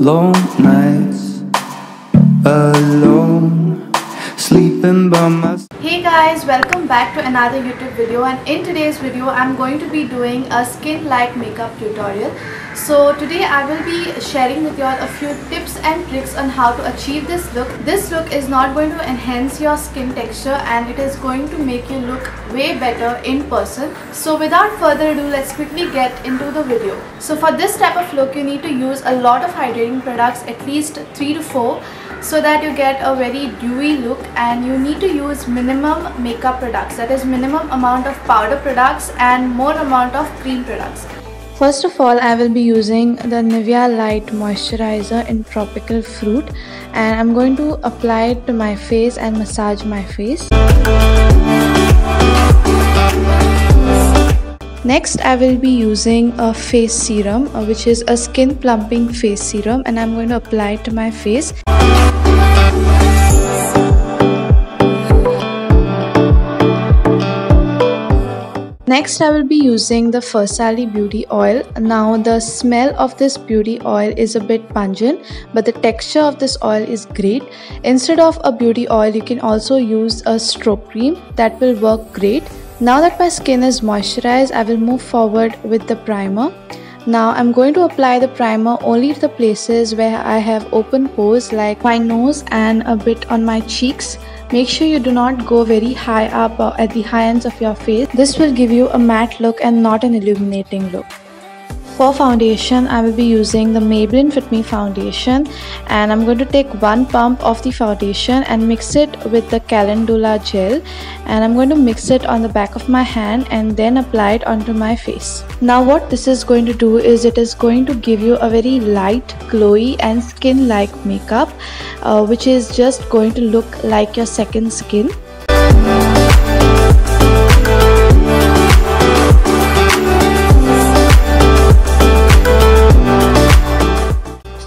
long nights alone, sleeping by myself. Hey guys, welcome back to another YouTube video, and in today's video I'm going to be doing a skin light makeup tutorial. So today I will be sharing with you all a few tips and tricks on how to achieve this look. This look is not going to enhance your skin texture, and it is going to make you look way better in person. So without further ado, let's quickly get into the video. So for this type of look you need to use a lot of hydrating products, at least 3 to 4, so that you get a very dewy look. And you need to use minimum makeup products, that is minimum amount of powder products and more amount of cream products. First of all, I will be using the Nivea Light Moisturizer in Tropical Fruit, and I'm going to apply it to my face and massage my face. Next, I will be using a face serum, which is a skin plumping face serum, and I'm going to apply it to my face. Next, I will be using the Versali Beauty Oil. Now, the smell of this beauty oil is a bit pungent, but the texture of this oil is great. Instead of a beauty oil, you can also use a stroke cream. That will work great. Now that my skin is moisturized, I will move forward with the primer. Now I'm going to apply the primer only to the places where I have open pores, like my nose and a bit on my cheeks. Make sure you do not go very high up or at the high ends of your face. This will give you a matte look and not an illuminating look. For foundation, I will be using the Maybelline Fit Me foundation, and I'm going to take one pump of the foundation and mix it with the Calendula gel, and I'm going to mix it on the back of my hand and then apply it onto my face. Now what this is going to do is it is going to give you a very light, glowy and skin-like makeup, which is just going to look like your second skin.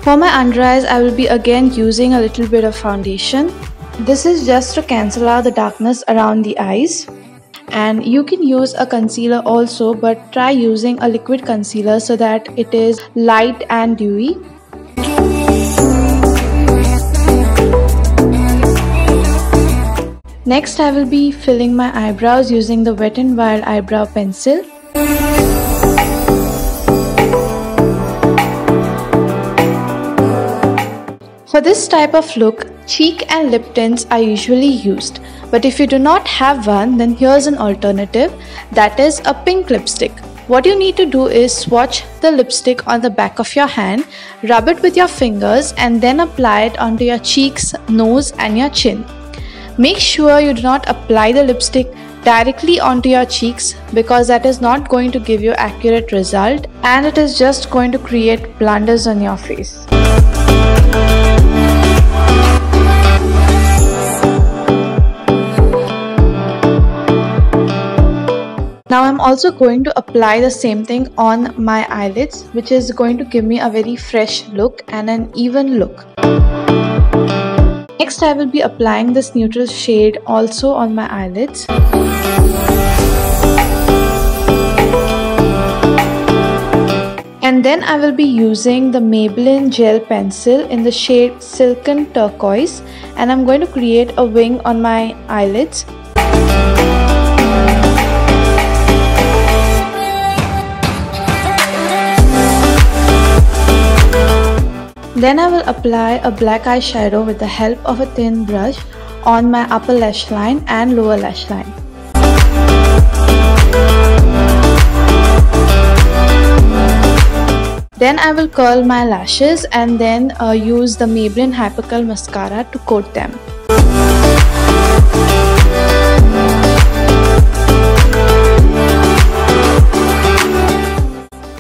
For my under eyes, I will be again using a little bit of foundation. This is just to cancel out the darkness around the eyes. And you can use a concealer also, but try using a liquid concealer so that it is light and dewy. Next, I will be filling my eyebrows using the Wet n Wild eyebrow pencil. For this type of look, cheek and lip tints are usually used, but if you do not have one, then here's an alternative, that is a pink lipstick. What you need to do is swatch the lipstick on the back of your hand, rub it with your fingers, and then apply it onto your cheeks, nose and your chin. Make sure you do not apply the lipstick directly onto your cheeks, because that is not going to give you accurate result, and it is just going to create blunders on your face. Now I'm also going to apply the same thing on my eyelids, which is going to give me a very fresh look and an even look. Next, I will be applying this neutral shade also on my eyelids. And then I will be using the Maybelline gel pencil in the shade Silken Turquoise, and I'm going to create a wing on my eyelids. Then I will apply a black eyeshadow with the help of a thin brush on my upper lash line and lower lash line. Then I will curl my lashes and then use the Maybelline Hyper Curl Mascara to coat them.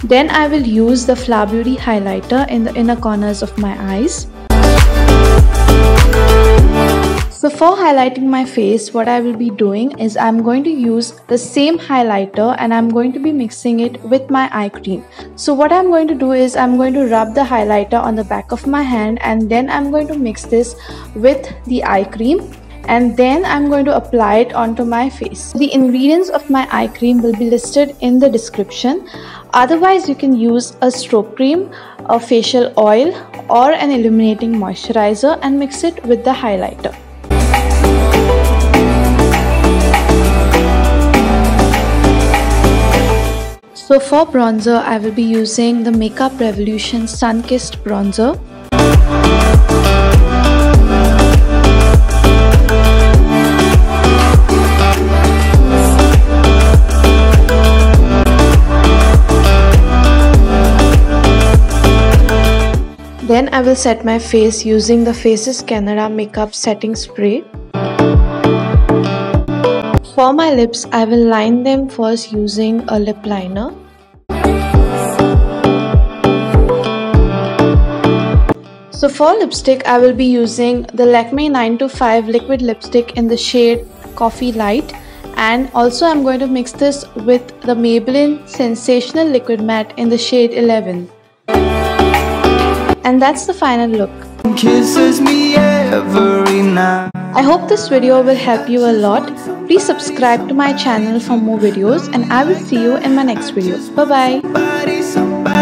Then I will use the Flower Beauty highlighter in the inner corners of my eyes. So for highlighting my face, what I will be doing is I'm going to use the same highlighter and I'm going to be mixing it with my eye cream. So what I'm going to do is I'm going to rub the highlighter on the back of my hand, and then I'm going to mix this with the eye cream. and then I'm going to apply it onto my face. The ingredients of my eye cream will be listed in the description. Otherwise, you can use a stroke cream, a facial oil, or an illuminating moisturizer and mix it with the highlighter. So for bronzer, I will be using the Makeup Revolution Sun-Kissed Bronzer. Then I will set my face using the Faces Canada Makeup Setting Spray. For my lips, I will line them first using a lip liner. So for lipstick, I will be using the Lakme 925 liquid lipstick in the shade Coffee Light, and also I'm going to mix this with the Maybelline Sensational Liquid Matte in the shade 11. And that's the final look. Kisses me every night. I hope this video will help you a lot. Please subscribe to my channel for more videos, and I will see you in my next video. Bye bye.